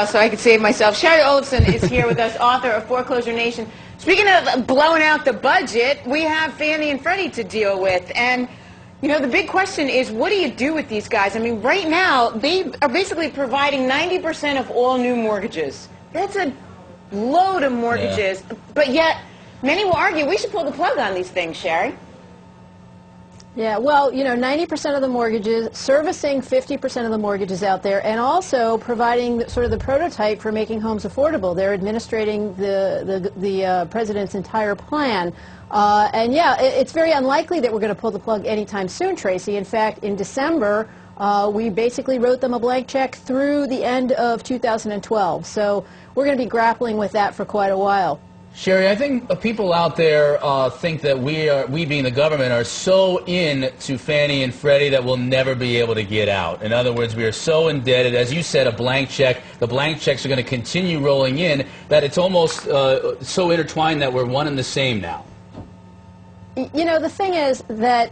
So I could save myself. Shari Olefson is here with us, author of Foreclosure Nation. Speaking of blowing out the budget, we have Fannie and Freddie to deal with. And, you know, the big question is, what do you do with these guys? I mean, right now, they are basically providing 90% of all new mortgages. That's a load of mortgages. Yeah. But yet, many will argue we should pull the plug on these things, Shari. Yeah, well, you know, 90% of the mortgages, servicing 50% of the mortgages out there, and also providing sort of the prototype for making homes affordable. They're administrating the president's entire plan. And yeah, it's very unlikely that we're going to pull the plug anytime soon, Tracy. In fact, in December, we basically wrote them a blank check through the end of 2012. So we're going to be grappling with that for quite a while. Shari, I think people out there think that we being the government are so into Fannie and Freddie that we'll never be able to get out. In other words, we are so indebted. As you said, a blank check. The blank checks are going to continue rolling in that it's almost so intertwined that we're one and the same now. You know, the thing is that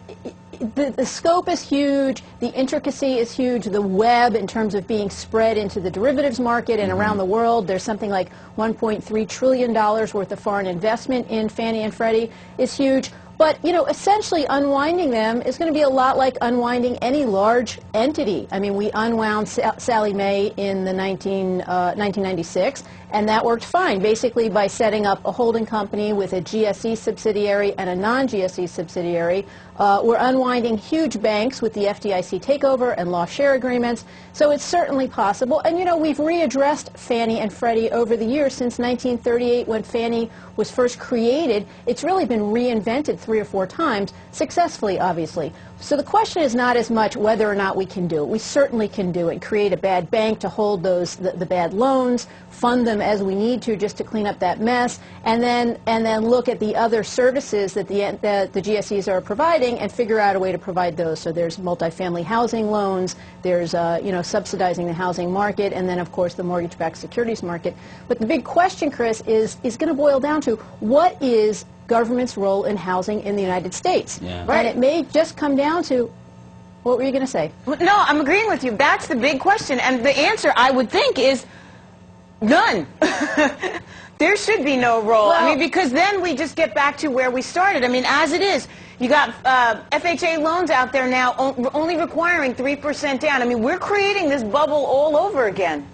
the scope is huge, the intricacy is huge, the web in terms of being spread into the derivatives market and around the world. There's something like $1.3 trillion worth of foreign investment in Fannie and Freddie is huge. But, you know, essentially unwinding them is going to be a lot like unwinding any large entity. I mean, we unwound Sallie Mae in the 1996, and that worked fine, basically by setting up a holding company with a GSE subsidiary and a non-GSE subsidiary. We're unwinding huge banks with the FDIC takeover and loss share agreements, so it's certainly possible. And, you know, we've readdressed Fannie and Freddie over the years. Since 1938, when Fannie was first created, it's really been reinvented 3 or 4 times, successfully, obviously. So the question is not as much whether or not we can do it. We certainly can do it. Create a bad bank to hold the bad loans, fund them as we need to just to clean up that mess, and then look at the other services that the GSEs are providing and figure out a way to provide those. So there's multifamily housing loans, there's you know, subsidizing the housing market, and then of course the mortgage-backed securities market. But the big question, Chris, is going to boil down to what is government's role in housing in the United States. Yeah. Right. And it may just come down to, what were you going to say? No, I'm agreeing with you. That's the big question. And the answer, I would think, is none. There should be no role. Well, I mean, because then we just get back to where we started. I mean, as it is, you got FHA loans out there now only requiring 3% down. I mean, we're creating this bubble all over again.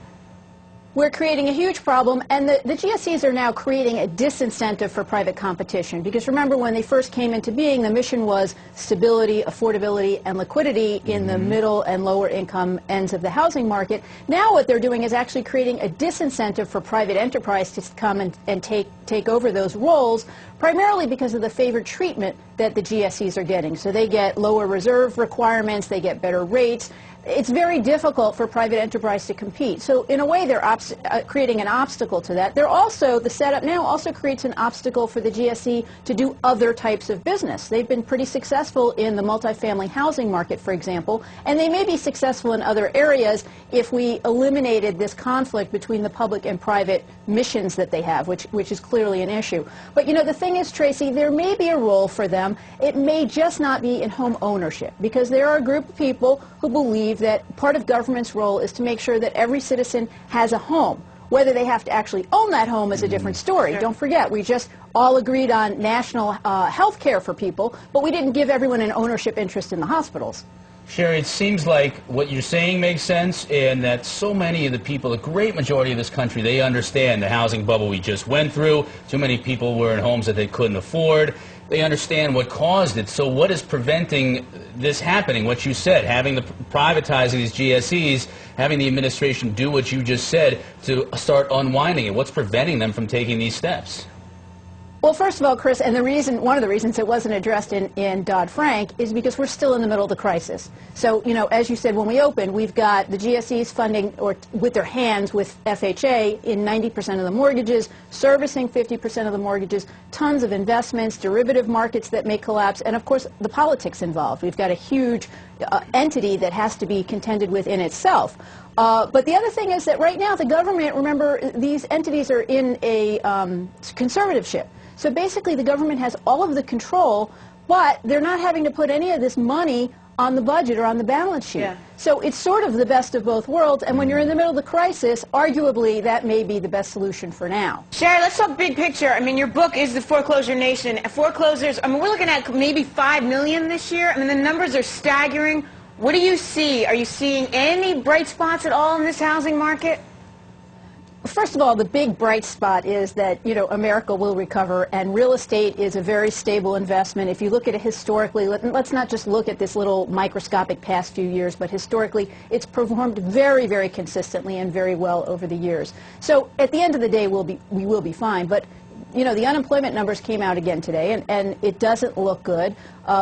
We're creating a huge problem, and the GSEs are now creating a disincentive for private competition. Because remember, when they first came into being, the mission was stability, affordability, and liquidity in the middle and lower income ends of the housing market. Now what they're doing is actually creating a disincentive for private enterprise to come and take over those roles, primarily because of the favored treatment that the GSEs are getting. So they get lower reserve requirements, they get better rates. It's very difficult for private enterprise to compete. So in a way, they're creating an obstacle to that. They're also, the setup now also creates an obstacle for the GSE to do other types of business. They've been pretty successful in the multifamily housing market, for example, and they may be successful in other areas if we eliminated this conflict between the public and private missions that they have, which is clearly an issue. But, you know, the thing is, Tracy, there may be a role for them. It may just not be in home ownership, because there are a group of people who believe that part of government's role is to make sure that every citizen has a home. Whether they have to actually own that home is a different story. Sure. Don't forget, we just all agreed on national health care for people, but we didn't give everyone an ownership interest in the hospitals. Shari, it seems like what you're saying makes sense, and that so many of the people, the great majority of this country, they understand the housing bubble we just went through. Too many people were in homes that they couldn't afford. They understand what caused it. So what is preventing this happening? What you said, having the privatizing these GSEs, having the administration do what you just said to start unwinding it. What's preventing them from taking these steps? Well, first of all, Chris, and one of the reasons it wasn't addressed in Dodd-Frank is because we're still in the middle of the crisis. So, you know, as you said, when we opened, we've got the GSEs funding, or with their hands with FHA, in 90% of the mortgages, servicing 50% of the mortgages, tons of investments, derivative markets that may collapse, and of course the politics involved. We've got a huge entity that has to be contended with in itself. But the other thing is that right now the government, remember, these entities are in a conservatorship. So basically the government has all of the control, but they're not having to put any of this money on the budget or on the balance sheet. Yeah. So it's sort of the best of both worlds, and when you're in the middle of the crisis, arguably that may be the best solution for now. Shari, let's talk big picture. I mean, your book is The Foreclosure Nation. Foreclosures, I mean, we're looking at maybe 5 million this year. I mean, the numbers are staggering. What do you see? Are you seeing any bright spots at all in this housing market? First of all, the big bright spot is that, you know, America will recover, and real estate is a very stable investment. If you look at it historically, let's not just look at this little microscopic past few years, but historically, it's performed very, very consistently and very well over the years. So at the end of the day, we will be fine. But you know, the unemployment numbers came out again today, and it doesn't look good.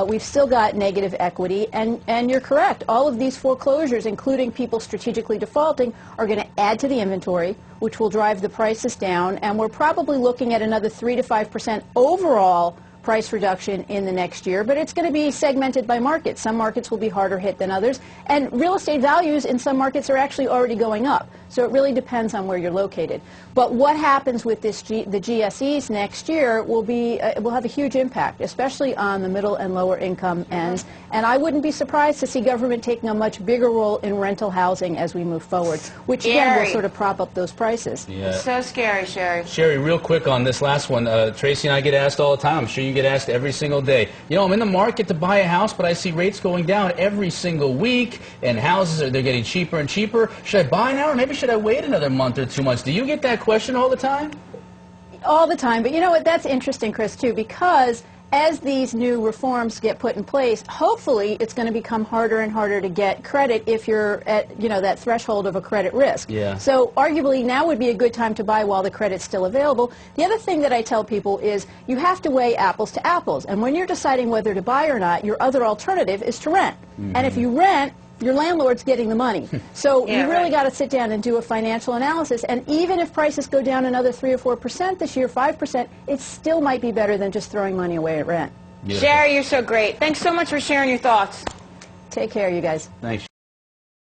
We've still got negative equity, and you're correct. All of these foreclosures, including people strategically defaulting, are going to add to the inventory, which will drive the prices down, and we're probably looking at another 3 to 5% overall price reduction in the next year, but it's going to be segmented by market. Some markets will be harder hit than others, and real estate values in some markets are actually already going up, so it really depends on where you're located. But what happens with the GSEs next year will have a huge impact, especially on the middle and lower income ends, and I wouldn't be surprised to see government taking a much bigger role in rental housing as we move forward, which again will sort of prop up those prices. Yeah. So scary, Shari. Shari, real quick on this last one. Tracy and I get asked all the time. I'm sure you get asked every single day. You know, I'm in the market to buy a house, but I see rates going down every single week, and houses they're getting cheaper and cheaper. Should I buy now, or maybe should I wait another month or 2 months? Do you get that question all the time? All the time, but you know what? That's interesting, Chris, too, because as these new reforms get put in place, hopefully it's going to become harder and harder to get credit if you're at, you know, that threshold of a credit risk. Yeah. So arguably now would be a good time to buy while the credit's still available. The other thing that I tell people is you have to weigh apples to apples, and when you're deciding whether to buy or not, your other alternative is to rent. And if you rent, your landlord's getting the money. So Yeah, you really right. got to sit down and do a financial analysis. And even if prices go down another 3 or 4% this year, 5%, it still might be better than just throwing money away at rent. Beautiful. Shari, you're so great. Thanks so much for sharing your thoughts. Take care, you guys. Thanks, Shari.